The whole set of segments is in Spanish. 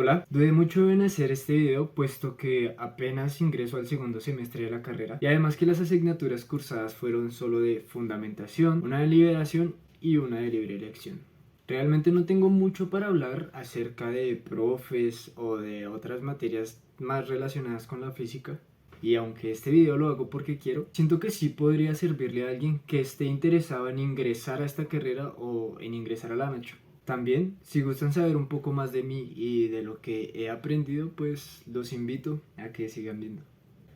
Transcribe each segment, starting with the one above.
Hola, dudé mucho en hacer este video puesto que apenas ingreso al segundo semestre de la carrera y además que las asignaturas cursadas fueron solo de fundamentación, una de liberación y una de libre elección. Realmente no tengo mucho para hablar acerca de profes o de otras materias más relacionadas con la física. Y aunque este video lo hago porque quiero, siento que sí podría servirle a alguien que esté interesado en ingresar a esta carrera o en ingresar a la Nacho. También, si gustan saber un poco más de mí y de lo que he aprendido, pues los invito a que sigan viendo.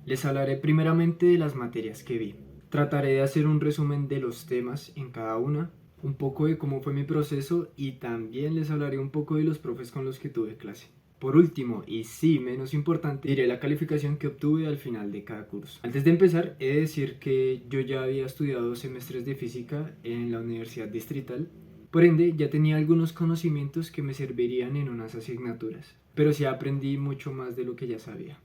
Les hablaré primeramente de las materias que vi. Trataré de hacer un resumen de los temas en cada una, un poco de cómo fue mi proceso y también les hablaré un poco de los profes con los que tuve clase. Por último, y sí menos importante, diré la calificación que obtuve al final de cada curso. Antes de empezar, he de decir que yo ya había estudiado 2 semestres de física en la Universidad Distrital. Por ende, ya tenía algunos conocimientos que me servirían en unas asignaturas, pero sí aprendí mucho más de lo que ya sabía.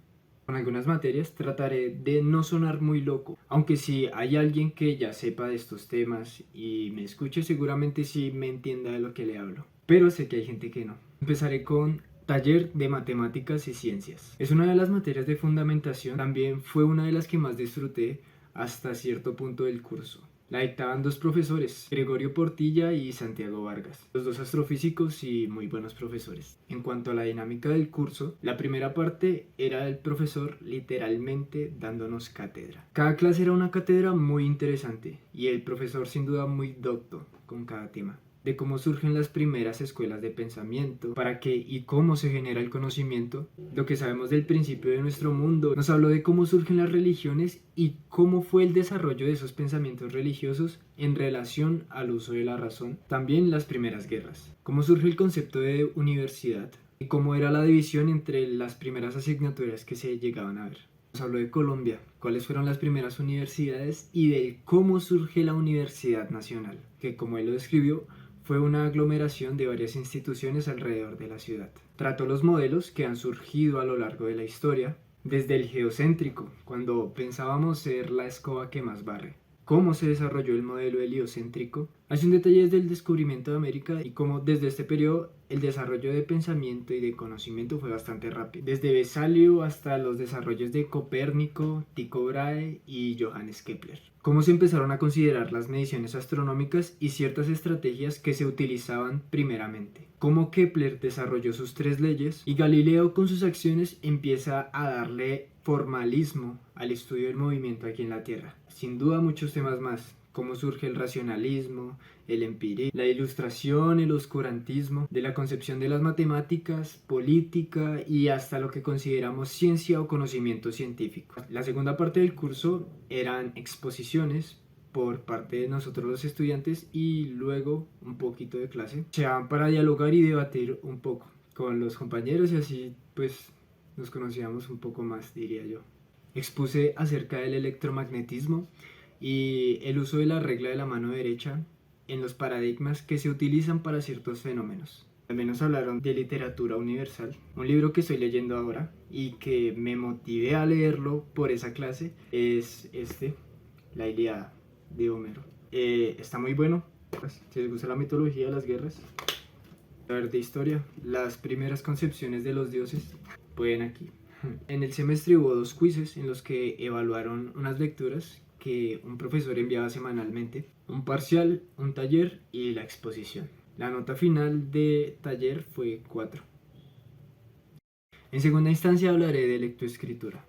Con algunas materias trataré de no sonar muy loco, aunque si hay alguien que ya sepa de estos temas y me escuche seguramente sí me entienda de lo que le hablo, pero sé que hay gente que no. Empezaré con taller de matemáticas y ciencias. Es una de las materias de fundamentación, también fue una de las que más disfruté hasta cierto punto del curso. La dictaban dos profesores, Gregorio Portilla y Santiago Vargas, los dos astrofísicos y muy buenos profesores. En cuanto a la dinámica del curso, la primera parte era el profesor literalmente dándonos cátedra. Cada clase era una cátedra muy interesante y el profesor sin duda muy docto con cada tema, de cómo surgen las primeras escuelas de pensamiento, para qué y cómo se genera el conocimiento, lo que sabemos del principio de nuestro mundo. Nos habló de cómo surgen las religiones y cómo fue el desarrollo de esos pensamientos religiosos en relación al uso de la razón. También las primeras guerras, cómo surge el concepto de universidad y cómo era la división entre las primeras asignaturas que se llegaban a ver. Nos habló de Colombia, cuáles fueron las primeras universidades y de cómo surge la Universidad Nacional, que como él lo describió, fue una aglomeración de varias instituciones alrededor de la ciudad. Trató los modelos que han surgido a lo largo de la historia, desde el geocéntrico, cuando pensábamos ser la escoba que más barre, cómo se desarrolló el modelo heliocéntrico, hace un detalle desde el descubrimiento de América y cómo desde este periodo el desarrollo de pensamiento y de conocimiento fue bastante rápido, desde Besalio hasta los desarrollos de Copérnico, Tycho Brahe y Johannes Kepler. Cómo se empezaron a considerar las mediciones astronómicas y ciertas estrategias que se utilizaban primeramente. Cómo Kepler desarrolló sus 3 leyes y Galileo con sus acciones empieza a darle formalismo al estudio del movimiento aquí en la Tierra. Sin duda muchos temas más, cómo surge el racionalismo, el empirismo, la ilustración, el oscurantismo, de la concepción de las matemáticas, política y hasta lo que consideramos ciencia o conocimiento científico. La segunda parte del curso eran exposiciones por parte de nosotros los estudiantes y luego un poquito de clase. Se daban para dialogar y debatir un poco con los compañeros y así pues nos conocíamos un poco más, diría yo. Expuse acerca del electromagnetismo y el uso de la regla de la mano derecha en los paradigmas que se utilizan para ciertos fenómenos. También nos hablaron de literatura universal, un libro que estoy leyendo ahora y que me motivé a leerlo por esa clase, es La Ilíada de Homero. Está muy bueno, pues, si les gusta la mitología, las guerras, saber de historia, las primeras concepciones de los dioses, pueden aquí. En el semestre hubo 2 quizzes en los que evaluaron unas lecturas que un profesor enviaba semanalmente, un parcial, un taller y la exposición. La nota final de taller fue 4. En segunda instancia hablaré de lectoescritura.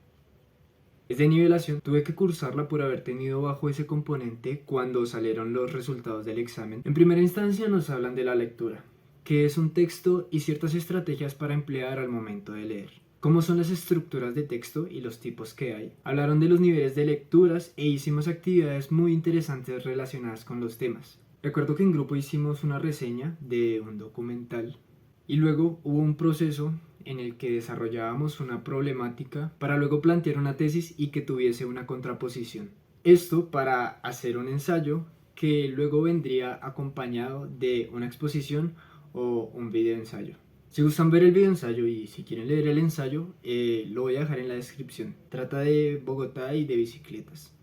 Es de nivelación, tuve que cursarla por haber tenido bajo ese componente cuando salieron los resultados del examen. En primera instancia nos hablan de la lectura, que es un texto y ciertas estrategias para emplear al momento de leer. ¿Cómo son las estructuras de texto y los tipos que hay? Hablaron de los niveles de lecturas e hicimos actividades muy interesantes relacionadas con los temas. Recuerdo que en grupo hicimos una reseña de un documental y luego hubo un proceso en el que desarrollábamos una problemática para luego plantear una tesis y que tuviese una contraposición. Esto para hacer un ensayo que luego vendría acompañado de una exposición o un video ensayo. Si gustan ver el video ensayo y si quieren leer el ensayo, lo voy a dejar en la descripción. Trata de Bogotá y de bicicletas.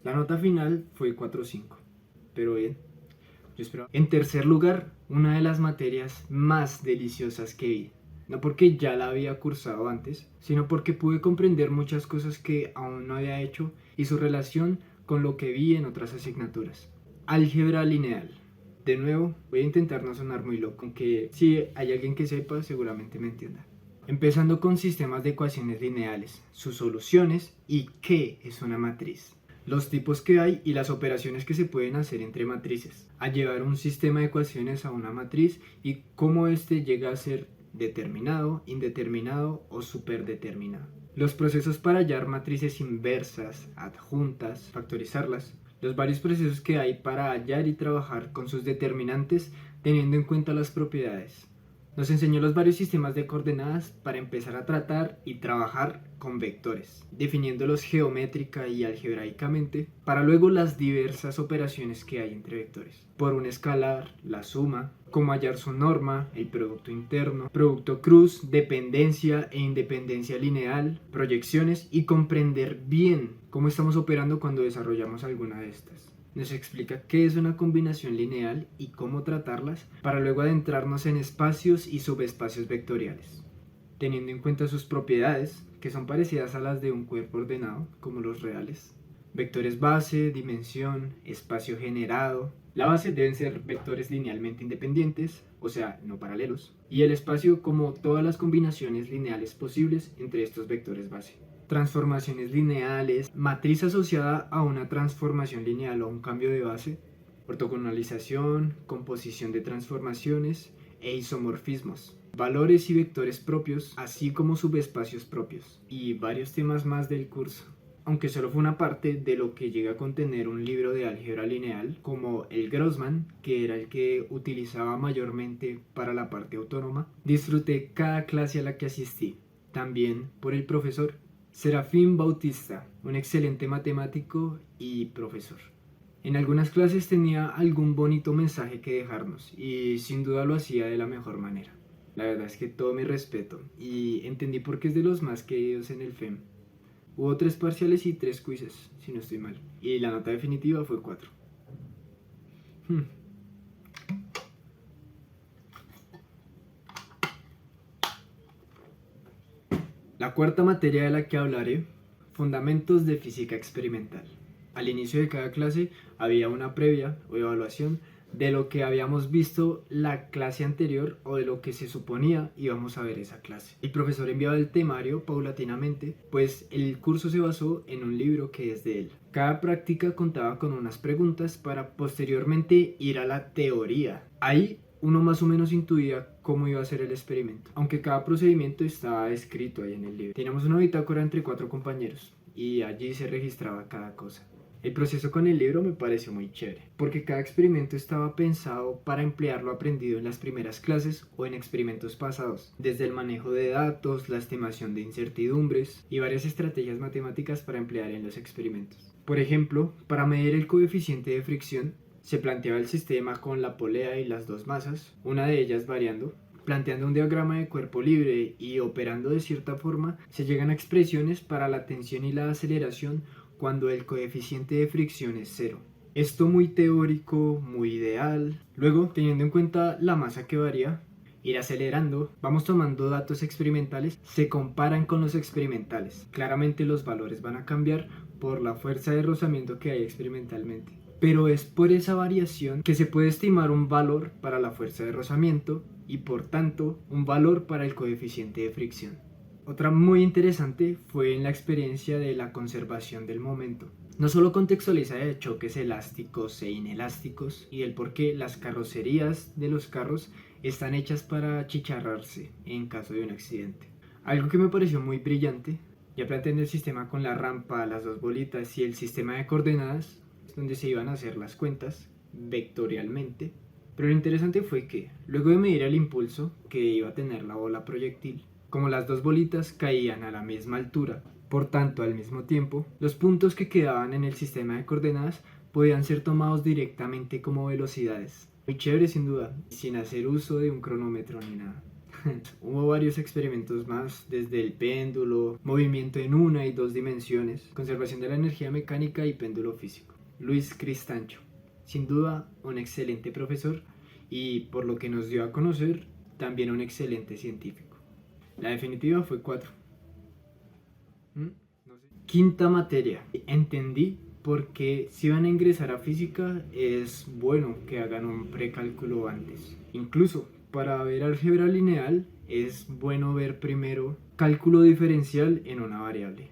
La nota final fue 4.5, pero bien, yo espero. En tercer lugar, una de las materias más deliciosas que vi. no porque ya la había cursado antes, sino porque pude comprender muchas cosas que aún no había hecho y su relación con lo que vi en otras asignaturas. Álgebra lineal. De nuevo, voy a intentar no sonar muy loco, aunque si hay alguien que sepa, seguramente me entienda. Empezando con sistemas de ecuaciones lineales, sus soluciones y qué es una matriz, los tipos que hay y las operaciones que se pueden hacer entre matrices, a llevar un sistema de ecuaciones a una matriz y cómo éste llega a ser determinado, indeterminado o superdeterminado. Los procesos para hallar matrices inversas, adjuntas, factorizarlas, los varios procesos que hay para hallar y trabajar con sus determinantes teniendo en cuenta las propiedades. Nos enseñó los varios sistemas de coordenadas para empezar a tratar y trabajar con vectores, definiéndolos geométrica y algebraicamente, para luego las diversas operaciones que hay entre vectores. Por un escalar, la suma, cómo hallar su norma, el producto interno, producto cruz, dependencia e independencia lineal, proyecciones y comprender bien cómo estamos operando cuando desarrollamos alguna de estas. Nos explica qué es una combinación lineal y cómo tratarlas para luego adentrarnos en espacios y subespacios vectoriales, teniendo en cuenta sus propiedades, que son parecidas a las de un cuerpo ordenado, como los reales. Vectores base, dimensión, espacio generado. La base deben ser vectores linealmente independientes, o sea, no paralelos, y el espacio como todas las combinaciones lineales posibles entre estos vectores base. Transformaciones lineales, matriz asociada a una transformación lineal o un cambio de base, ortogonalización, composición de transformaciones e isomorfismos, valores y vectores propios, así como subespacios propios, y varios temas más del curso. Aunque solo fue una parte de lo que llega a contener un libro de álgebra lineal, como el Grossman, que era el que utilizaba mayormente para la parte autónoma, disfruté cada clase a la que asistí, también por el profesor Serafín Bautista, un excelente matemático y profesor. En algunas clases tenía algún bonito mensaje que dejarnos y sin duda lo hacía de la mejor manera. La verdad es que todo mi respeto y entendí por qué es de los más queridos en el FEM. Hubo 3 parciales y 3 quizzes, si no estoy mal, y la nota definitiva fue 4. La cuarta materia de la que hablaré, fundamentos de física experimental. Al inicio de cada clase había una previa o evaluación de lo que habíamos visto la clase anterior o de lo que se suponía íbamos a ver esa clase. El profesor enviaba el temario paulatinamente, pues el curso se basó en un libro que es de él. Cada práctica contaba con unas preguntas para posteriormente ir a la teoría. Ahí uno más o menos intuía cómo iba a ser el experimento, aunque cada procedimiento estaba escrito ahí en el libro. Teníamos una bitácora entre 4 compañeros y allí se registraba cada cosa. El proceso con el libro me pareció muy chévere, porque cada experimento estaba pensado para emplear lo aprendido en las primeras clases o en experimentos pasados, desde el manejo de datos, la estimación de incertidumbres y varias estrategias matemáticas para emplear en los experimentos. Por ejemplo, para medir el coeficiente de fricción, se planteaba el sistema con la polea y las 2 masas, una de ellas variando. Planteando un diagrama de cuerpo libre y operando de cierta forma, se llegan a expresiones para la tensión y la aceleración cuando el coeficiente de fricción es 0. Esto muy teórico, muy ideal. Luego, teniendo en cuenta la masa que varía, ir acelerando, vamos tomando datos experimentales, se comparan con los experimentales. Claramente los valores van a cambiar por la fuerza de rozamiento que hay experimentalmente. Pero es por esa variación que se puede estimar un valor para la fuerza de rozamiento y por tanto un valor para el coeficiente de fricción. Otra muy interesante fue en la experiencia de la conservación del momento. No solo contextualiza de choques elásticos e inelásticos y del por qué las carrocerías de los carros están hechas para achicharrarse en caso de un accidente. Algo que me pareció muy brillante, ya planteando el sistema con la rampa, las 2 bolitas y el sistema de coordenadas, donde se iban a hacer las cuentas vectorialmente. Pero lo interesante fue que, luego de medir el impulso que iba a tener la bola proyectil, como las 2 bolitas caían a la misma altura, por tanto al mismo tiempo, los puntos que quedaban en el sistema de coordenadas podían ser tomados directamente como velocidades. Muy chévere sin duda, sin hacer uso de un cronómetro ni nada. Hubo varios experimentos más, desde el péndulo, movimiento en 1 y 2 dimensiones, conservación de la energía mecánica y péndulo físico. Luis Cristancho, sin duda un excelente profesor y por lo que nos dio a conocer, también un excelente científico. La definitiva fue 4. No sé. Quinta materia. Entendí porque si van a ingresar a física es bueno que hagan un precálculo antes. Incluso para ver álgebra lineal es bueno ver primero cálculo diferencial en una variable.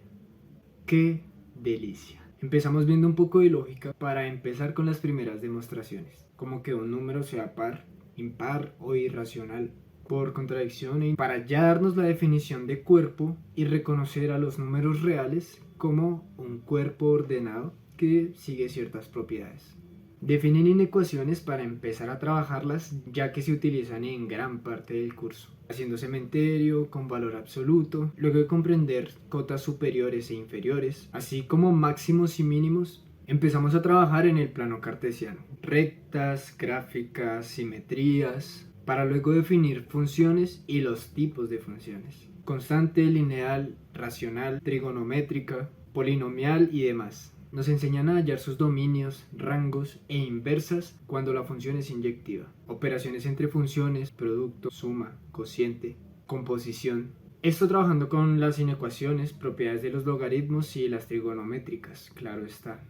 ¡Qué delicia! Empezamos viendo un poco de lógica para empezar con las primeras demostraciones, como que un número sea par, impar o irracional por contradicción, y para ya darnos la definición de cuerpo y reconocer a los números reales como un cuerpo ordenado que sigue ciertas propiedades. Definir inecuaciones para empezar a trabajarlas, ya que se utilizan en gran parte del curso. Haciendo cementerio con valor absoluto, luego de comprender cotas superiores e inferiores, así como máximos y mínimos, empezamos a trabajar en el plano cartesiano. Rectas, gráficas, simetrías, para luego definir funciones y los tipos de funciones. Constante, lineal, racional, trigonométrica, polinomial y demás. Nos enseñan a hallar sus dominios, rangos e inversas cuando la función es inyectiva. Operaciones entre funciones, producto, suma, cociente, composición. Esto trabajando con las inecuaciones, propiedades de los logaritmos y las trigonométricas, claro está.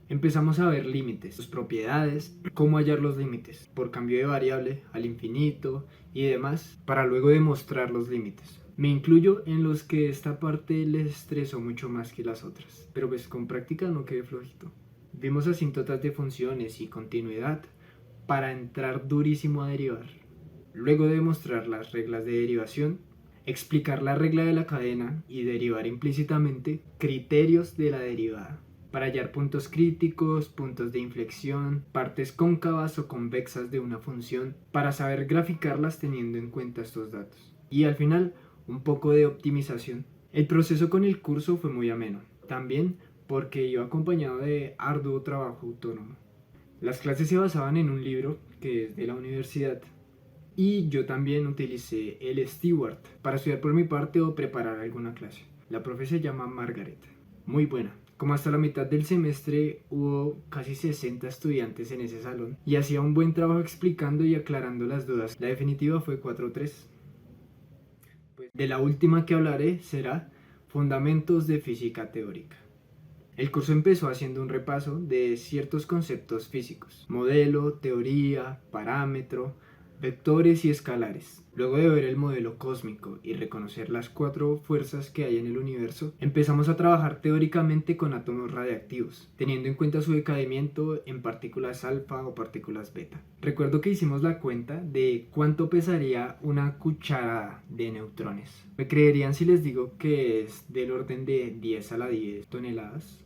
Empezamos a ver límites, sus propiedades, cómo hallar los límites, por cambio de variable, al infinito y demás, para luego demostrar los límites. Me incluyo en los que esta parte les estresó mucho más que las otras, pero pues con práctica no quedé flojito. Vimos asíntotas de funciones y continuidad para entrar durísimo a derivar. Luego de demostrar las reglas de derivación, explicar la regla de la cadena y derivar implícitamente criterios de la derivada para hallar puntos críticos, puntos de inflexión, partes cóncavas o convexas de una función, para saber graficarlas teniendo en cuenta estos datos. Y al final, un poco de optimización. El proceso con el curso fue muy ameno, también porque iba acompañado de arduo trabajo autónomo. Las clases se basaban en un libro que es de la universidad, y yo también utilicé el Stewart para estudiar por mi parte o preparar alguna clase. La profe se llama Margaret, muy buena. Como hasta la mitad del semestre hubo casi 60 estudiantes en ese salón y hacía un buen trabajo explicando y aclarando las dudas. La definitiva fue 4-3. De la última que hablaré será Fundamentos de Física Teórica. El curso empezó haciendo un repaso de ciertos conceptos físicos: modelo, teoría, parámetro, vectores y escalares. Luego de ver el modelo cósmico y reconocer las 4 fuerzas que hay en el universo, empezamos a trabajar teóricamente con átomos radiactivos, teniendo en cuenta su decaimiento en partículas alfa o partículas beta. Recuerdo que hicimos la cuenta de cuánto pesaría una cucharada de neutrones. ¿Me creerían si les digo que es del orden de 10 a la 10 toneladas?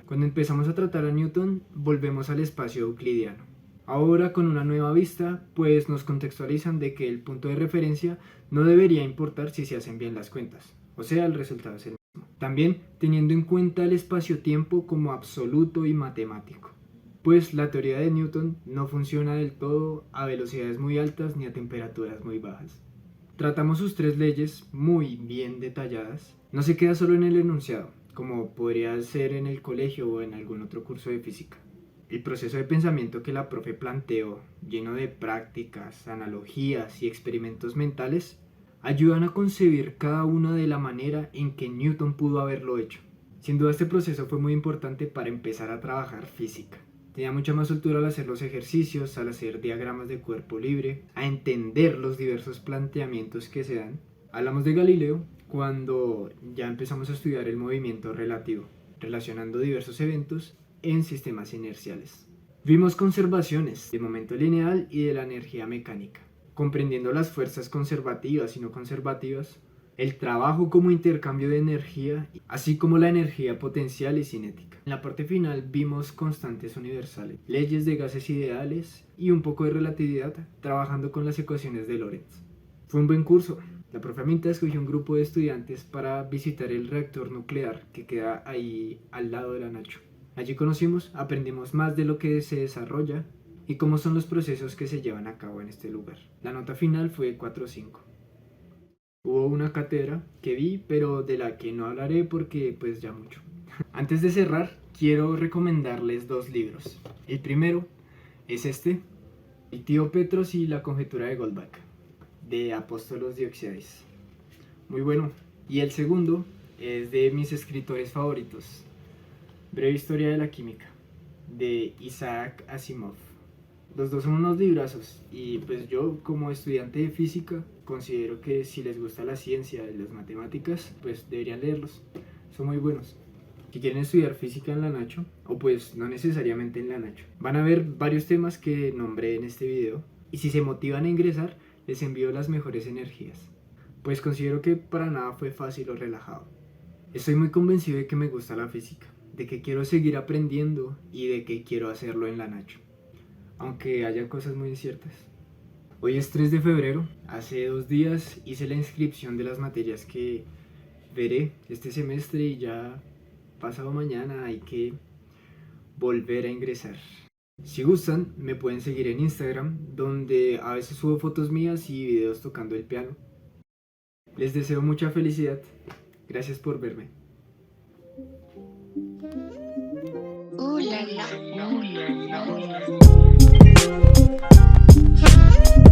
Cuando empezamos a tratar a Newton, volvemos al espacio euclidiano. Ahora con una nueva vista, pues nos contextualizan de que el punto de referencia no debería importar si se hacen bien las cuentas, o sea, el resultado es el mismo. También teniendo en cuenta el espacio-tiempo como absoluto y matemático, pues la teoría de Newton no funciona del todo a velocidades muy altas ni a temperaturas muy bajas. Tratamos sus 3 leyes muy bien detalladas. No se queda solo en el enunciado, como podría ser en el colegio o en algún otro curso de física. El proceso de pensamiento que la profe planteó, lleno de prácticas, analogías y experimentos mentales, ayudan a concebir cada una de la manera en que Newton pudo haberlo hecho. Sin duda este proceso fue muy importante para empezar a trabajar física. Tenía mucha más soltura al hacer los ejercicios, al hacer diagramas de cuerpo libre, a entender los diversos planteamientos que se dan. Hablamos de Galileo cuando ya empezamos a estudiar el movimiento relativo, relacionando diversos eventos en sistemas inerciales. Vimos conservaciones de momento lineal y de la energía mecánica, comprendiendo las fuerzas conservativas y no conservativas, el trabajo como intercambio de energía, así como la energía potencial y cinética. En la parte final vimos constantes universales, leyes de gases ideales y un poco de relatividad, trabajando con las ecuaciones de Lorentz. Fue un buen curso. La profe Aminta escogió un grupo de estudiantes para visitar el reactor nuclear que queda ahí al lado de la Nacho. Allí aprendimos más de lo que se desarrolla y cómo son los procesos que se llevan a cabo en este lugar. La nota final fue 4.5. Hubo una cátedra que vi, pero de la que no hablaré porque pues ya mucho. Antes de cerrar, quiero recomendarles 2 libros. El primero es este, El tío Petros y la conjetura de Goldbach, de Apóstolos Dioxíades. Muy bueno. Y el segundo es de mis escritores favoritos, Breve Historia de la Química, de Isaac Asimov. Los dos son unos librazos y pues yo como estudiante de física considero que si les gusta la ciencia y las matemáticas pues deberían leerlos, son muy buenos. Si quieren estudiar física en la Nacho, o pues no necesariamente en la Nacho, van a ver varios temas que nombré en este video y si se motivan a ingresar les envío las mejores energías, pues considero que para nada fue fácil o relajado. Estoy muy convencido de que me gusta la física, de que quiero seguir aprendiendo y de que quiero hacerlo en la Nacho, aunque haya cosas muy inciertas. Hoy es 3 de febrero, hace 2 días hice la inscripción de las materias que veré este semestre y ya pasado mañana hay que volver a ingresar. Si gustan, me pueden seguir en Instagram, donde a veces subo fotos mías y videos tocando el piano. Les deseo mucha felicidad. Gracias por verme. Ooh la la, ooh la la.